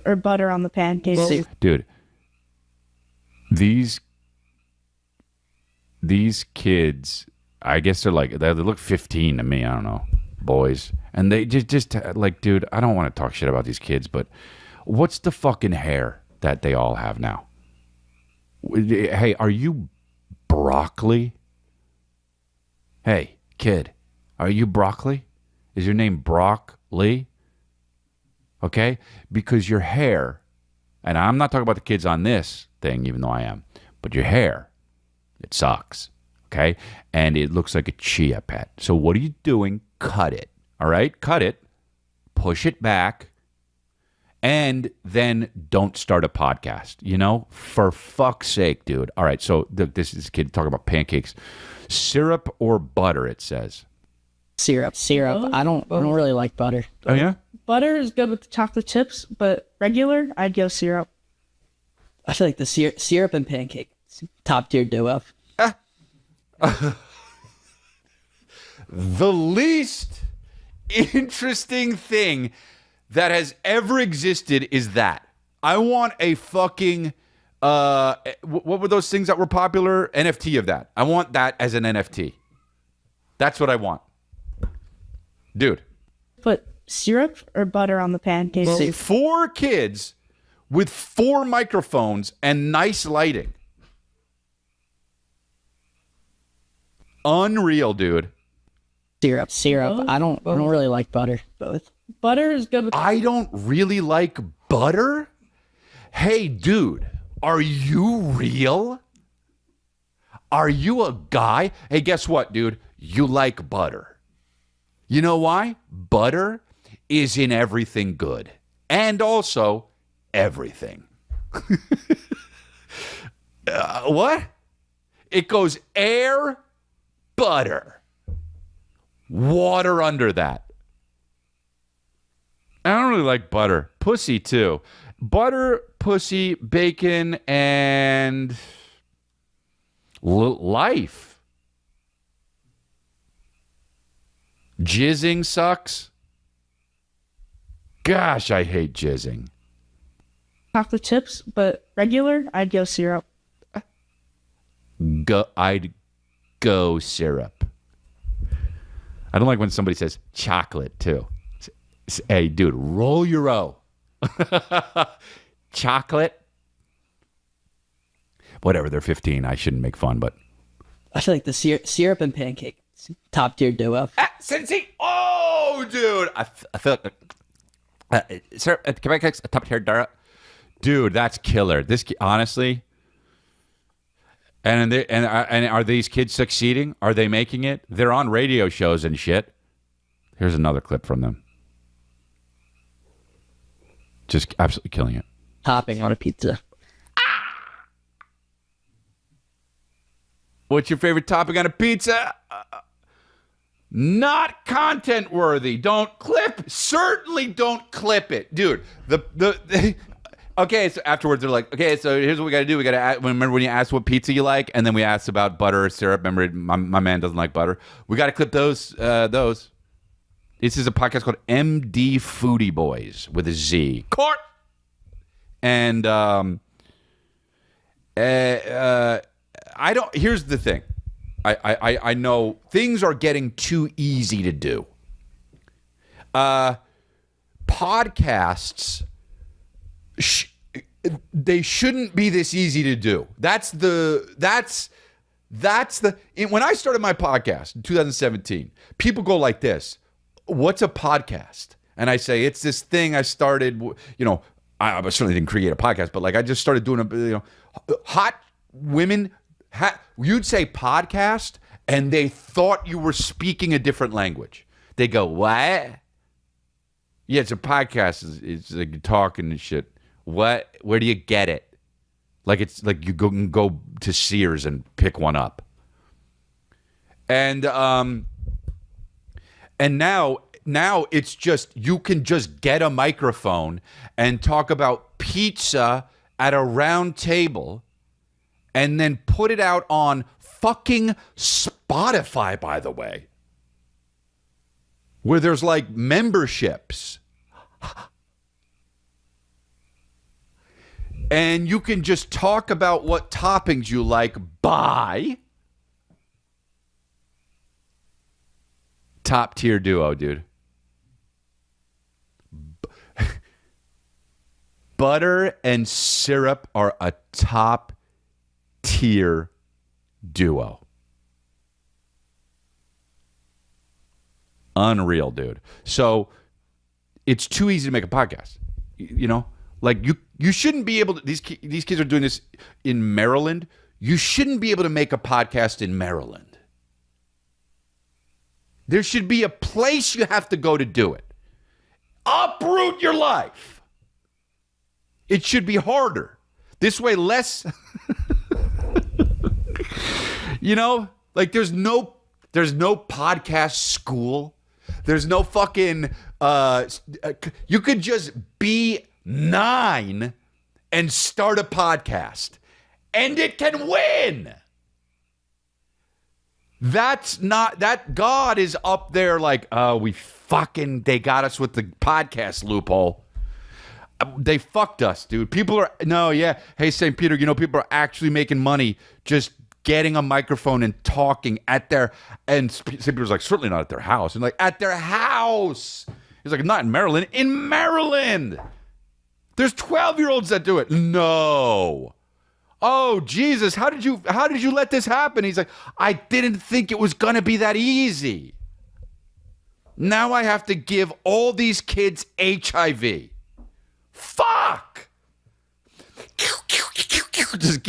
or butter on the pancakes. Dude, these kids, I guess they look 15 to me. I don't know, boys, and they just like, dude, I don't want to talk shit about these kids, but what's the fucking hair that they all have now? Hey, are you broccoli? Hey, kid, are you broccoli? Is your name Broccoli? Okay, because your hair, and I'm not talking about the kids on this thing, even though I am, but your hair, it sucks, okay? And it looks like a chia pet. So what are you doing? Cut it, all right? Cut it, push it back, and then don't start a podcast, For fuck's sake, dude. All right, so this is a kid talking about pancakes. Syrup or butter, it says. Syrup. Oh, I don't really like butter. Oh, yeah? Butter is good with the chocolate chips, but regular, I'd go syrup. I feel like the syrup and pancake, top tier duo. The least interesting thing that has ever existed is that. I want a fucking, what were those things that were popular? NFT of that. I want that as an NFT. That's what I want. Dude. Put syrup or butter on the pancakes. 4 kids with 4 microphones and nice lighting. Unreal, dude. Syrup. I don't really like butter. Both. Butter is good with... I don't really like butter? Hey, dude, are you real? Are you a guy? Hey, guess what, dude? You like butter. You know why? Butter is in everything good. And also, everything. What? It goes air, butter, water under that. I don't really like butter. Pussy, too. Butter, pussy, bacon, and life. Jizzing sucks. Gosh, I hate jizzing. Chocolate chips, but regular, I'd go syrup. I'd go syrup. I don't like when somebody says chocolate, too. Hey, dude, roll your O. Chocolate. Whatever, they're 15. I shouldn't make fun, but... I feel like the syrup and pancake, top tier duo. Cincy! Oh, dude! I feel like... syrup, pancakes, top tier duo. Dude, that's killer. This, honestly... And are these kids succeeding? Are they making it? They're on radio shows and shit. Here's another clip from them. Just absolutely killing it. Topping on a pizza. What's your favorite topping on a pizza? Not content worthy. Don't clip. Certainly don't clip it, dude. Okay, so afterwards they're like, okay, so here's what we got to do. We got to remember when you asked what pizza you like, and then we asked about butter or syrup. Remember, my man doesn't like butter. We got to clip those. This is a podcast called MD Foodie Boys with a Z. Court. And I don't. Here's the thing. I know things are getting too easy to do. Podcasts. They shouldn't be this easy to do. That's the when I started my podcast in 2017, people go like this: what's a podcast? And I say, it's this thing I started, I certainly didn't create a podcast, but like I just started doing hot women, you'd say podcast and they thought you were speaking a different language. They go, what? Yeah, it's a podcast. It's like you're talking and shit. What? Where do you get it? Like it's like you go to Sears and pick one up. And now it's just you can just get a microphone and talk about pizza at a round table and then put it out on fucking Spotify, by the way, where there's like memberships. And you can just talk about what toppings you like by top tier duo, dude. Butter and syrup are a top tier duo. Unreal, dude. So it's too easy to make a podcast. You know, like you shouldn't be able to. These kids are doing this in Maryland. You shouldn't be able to make a podcast in Maryland. There should be a place you have to go to do it. Uproot your life. It should be harder. This way, less. You know, like there's no podcast school. There's no fucking. You could just be 9 and start a podcast, and it can win. That's not that God is up there like, oh, they got us with the podcast loophole. They fucked us, dude. Hey, St. Peter, you know, people are actually making money just getting a microphone and talking at their, and St. Peter's like, certainly not at their house. And like, at their house. He's like, not in Maryland. In Maryland. There's 12-year-olds that do it. No. Oh, Jesus, how did you let this happen? He's like, I didn't think it was going to be that easy. Now I have to give all these kids HIV. Fuck. Just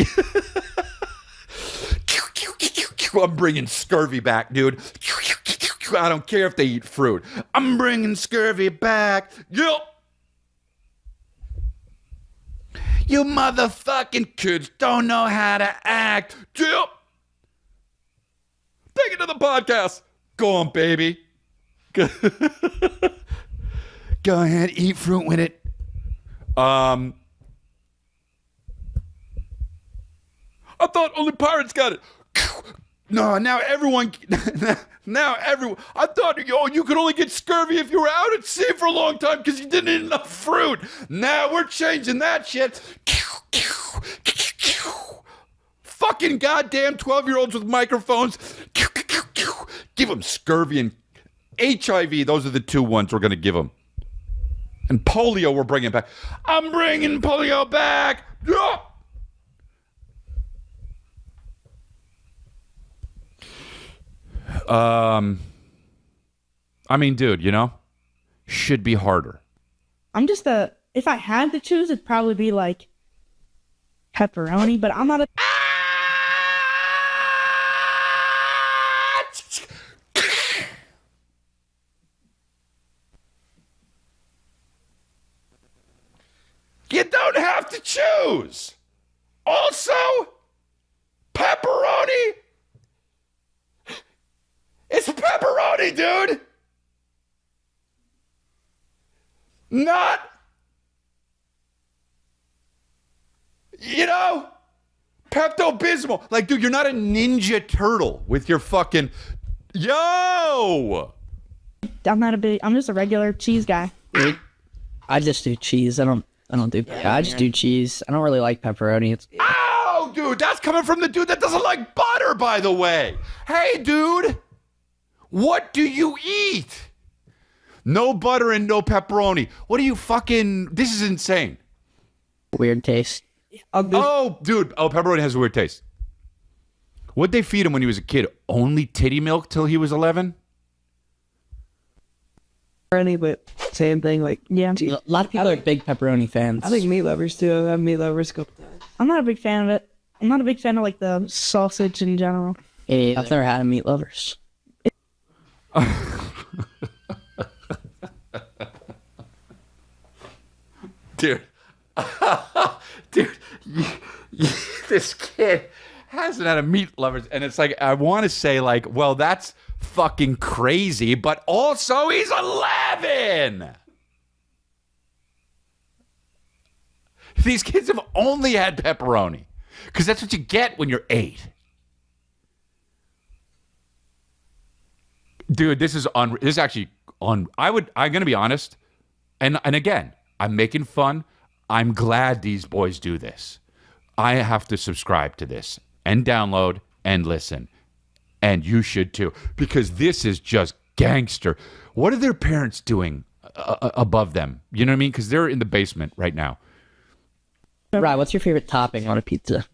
I'm bringing scurvy back, dude. I don't care if they eat fruit. I'm bringing scurvy back. Yep. You motherfucking kids don't know how to act. Yep. Take it to the podcast. Go on, baby. Go ahead, eat fruit with it. I thought only pirates got it. No, now everyone. I thought, you could only get scurvy if you were out at sea for a long time because you didn't eat enough fruit. Now we're changing that shit. Fucking goddamn 12-year-olds with microphones. Give them scurvy and HIV. Those are the two ones we're going to give them. And polio we're bringing back. I'm bringing polio back. I mean, dude, you know, should be harder. If I had to choose, it'd probably be like pepperoni, but I'm not a. You don't have to choose. Also, pepperoni. It's pepperoni, dude. Not, you know, Pepto-Bismol. Like, dude, you're not a Ninja Turtle with your fucking, yo. I'm just a regular cheese guy. I just do cheese. I just do cheese. I don't really like pepperoni. Ow, dude, that's coming from the dude that doesn't like butter, by the way. Hey, dude, what do you eat? No butter and no pepperoni. What are you fucking... This is insane. Weird taste. Oh, dude. Oh, pepperoni has a weird taste. What'd they feed him when he was a kid? Only titty milk till he was 11? Pepperoni, but same thing. Like, Yeah. A lot of people are big pepperoni fans. I think meat lovers too. I have meat lovers go. I'm not a big fan of it. I'm not a big fan of like the sausage in general. I've never had a meat lovers. Dude. Dude, this kid hasn't had a meat lovers. And it's like, I want to say like, well, that's fucking crazy. But also he's 11. These kids have only had pepperoni. Because that's what you get when you're 8. Dude, this is actually on. I'm gonna be honest, and again, I'm making fun. I'm glad these boys do this. I have to subscribe to this and download and listen. And you should too, because this is just gangster. What are their parents doing above them? You know what I mean? Because they're in the basement right now. Rye, what's your favorite topping on a pizza?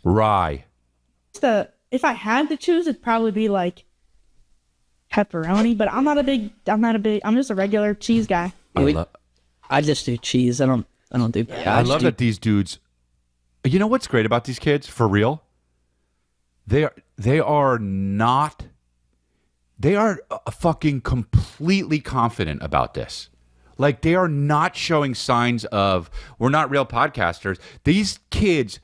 Rye. If I had to choose, it'd probably be like pepperoni. But I'm just a regular cheese guy. I just do cheese. I don't do. I love that these dudes. You know what's great about these kids? For real, they are fucking completely confident about this. Like, they are not showing signs of, we're not real podcasters. These kids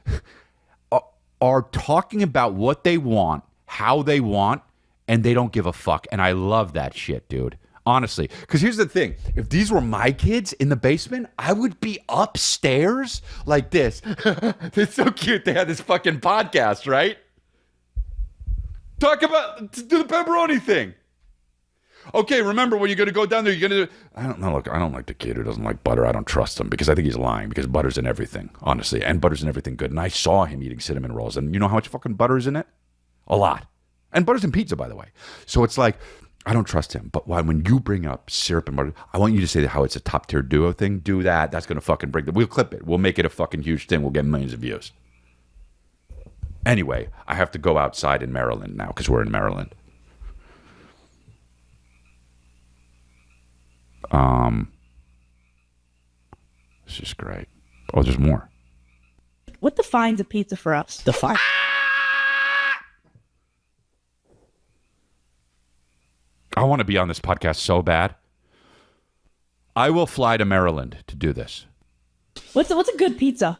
are talking about what they want, how they want, and they don't give a fuck. And I love that shit, dude. Honestly. Because here's the thing. If these were my kids in the basement, I would be upstairs like this. It's so cute. They had this fucking podcast, right? Do the pepperoni thing. Okay, remember when you're going to go down there, you're going to... I don't know. Look, I don't like the kid who doesn't like butter. I don't trust him because I think he's lying because butter's in everything, honestly. And butter's in everything good. And I saw him eating cinnamon rolls. And you know how much fucking butter is in it? A lot. And butter's in pizza, by the way. So it's like, I don't trust him. But when you bring up syrup and butter, I want you to say how it's a top-tier duo thing. Do that. That's going to fucking break we'll clip it. We'll make it a fucking huge thing. We'll get millions of views. Anyway, I have to go outside in Maryland now because we're in Maryland. This is great. Oh, there's more. What defines a pizza for us? I want to be on this podcast so bad. I will fly to Maryland to do this. What's a good pizza?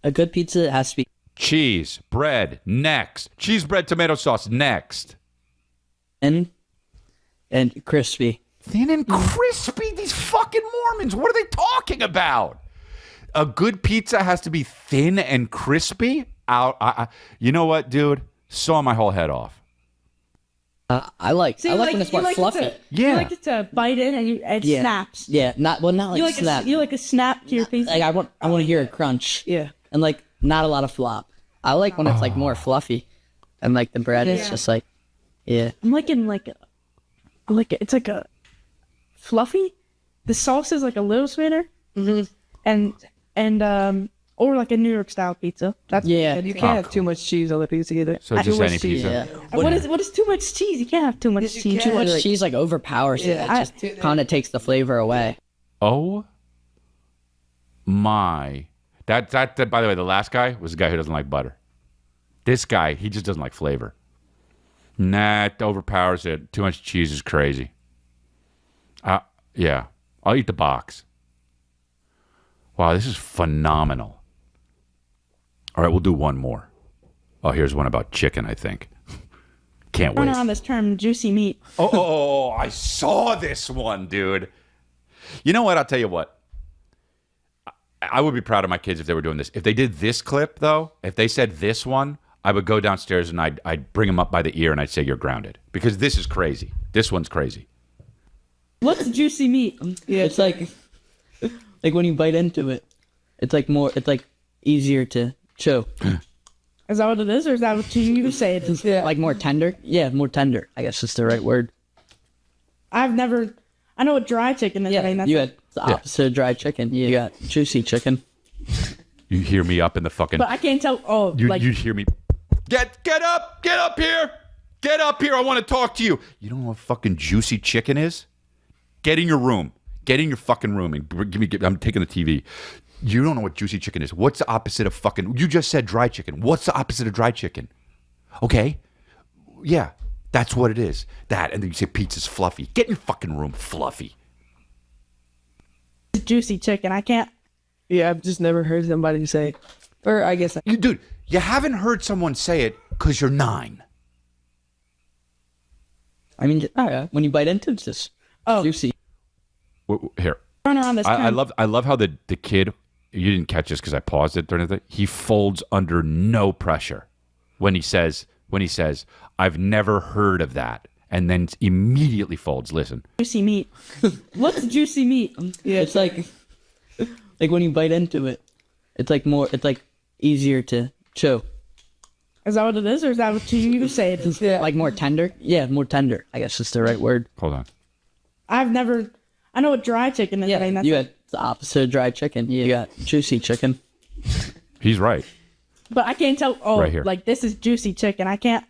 A good pizza has to be Cheese, bread, next. Cheese, bread, tomato sauce, next. thin and crispy. Thin and crispy? These fucking Mormons, what are they talking about? A good pizza has to be thin and crispy? You know what, dude? Saw my whole head off. I like when it's more fluffy. You like it to bite in and it snaps. Yeah, not like snap. You like a snap to your pizza. Like I want to hear a crunch. Yeah. And like not a lot of flop. I like when it's like more fluffy, and like the bread is just like, yeah. I'm liking it's like a fluffy. The sauce is like a little sweeter. Mm-hmm. And or like a New York style pizza. That's And you can't have too much cheese on the pizza either. So just any cheese. pizza? Yeah. What is too much cheese? You can't have too much cheese. Too much cheese like overpowers it. It just kind of takes the flavor away. Oh my. That by the way, the last guy was the guy who doesn't like butter. This guy, he just doesn't like flavor. Nah, it overpowers it. Too much cheese is crazy. Yeah. I'll eat the box. Wow, this is phenomenal. All right, we'll do one more. Oh, here's one about chicken, I think. Can't wait. Run around this term, juicy meat. Oh, I saw this one, dude. You know what? I'll tell you what. I would be proud of my kids if they were doing this. If they did this clip, though, if they said this one, I would go downstairs and I'd bring them up by the ear and I'd say, you're grounded. Because this is crazy. This one's crazy. What's juicy meat? Yeah, it's like when you bite into it, it's like easier to chew. Is that what it is, or is that what you say it is? Yeah. Like more tender? Yeah, more tender. I guess that's the right word. I know what dry chicken is. Yeah, I mean, that's you had the opposite of dry chicken. You got juicy chicken. You hear me up in the fucking... But I can't tell. Oh, you hear me... Get up here! Get up here! I want to talk to you! You don't know what fucking juicy chicken is? Get in your room. Get in your fucking room and I'm taking the TV. You don't know what juicy chicken is. What's the opposite of fucking... You just said dry chicken. What's the opposite of dry chicken? Okay? Yeah, that's what it is. That, and then you say pizza's fluffy. Get in your fucking room, fluffy. juicy chicken. I can't. Yeah, I've just never heard somebody say, or I guess. Dude, you haven't heard someone say it because you're 9. I mean, when you bite into it, it's just juicy. Here. Run around this I love how the kid, you didn't catch this because I paused it during the thing. He folds under no pressure when he says, I've never heard of that. And then immediately folds. Listen. Juicy meat. What's juicy meat? Yeah, it's like Like when you bite into it, it's like more. It's like easier to chew. Is that what it is, or is that what you say it is? Like more tender. Yeah, more tender. I guess is the right word. Hold on. I've never. I know what dry chicken is. Yeah, and that's you got the opposite of dry chicken. You got juicy chicken. He's right. but I can't tell. Oh, Right here. like this is juicy chicken. I can't.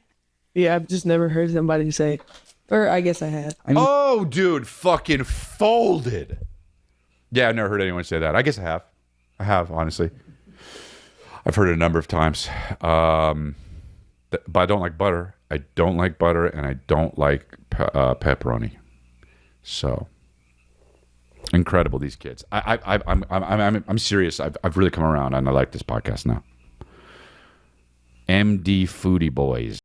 Yeah, I've just never heard somebody say, or I guess I have. Oh, dude, fucking folded. Yeah, I've never heard anyone say that. I guess I have. I have, honestly. I've heard it a number of times. But I don't like butter. I don't like butter, and I don't like pepperoni. So incredible, these kids. I'm serious. I've really come around, and I like this podcast now. MD Foodie Boys.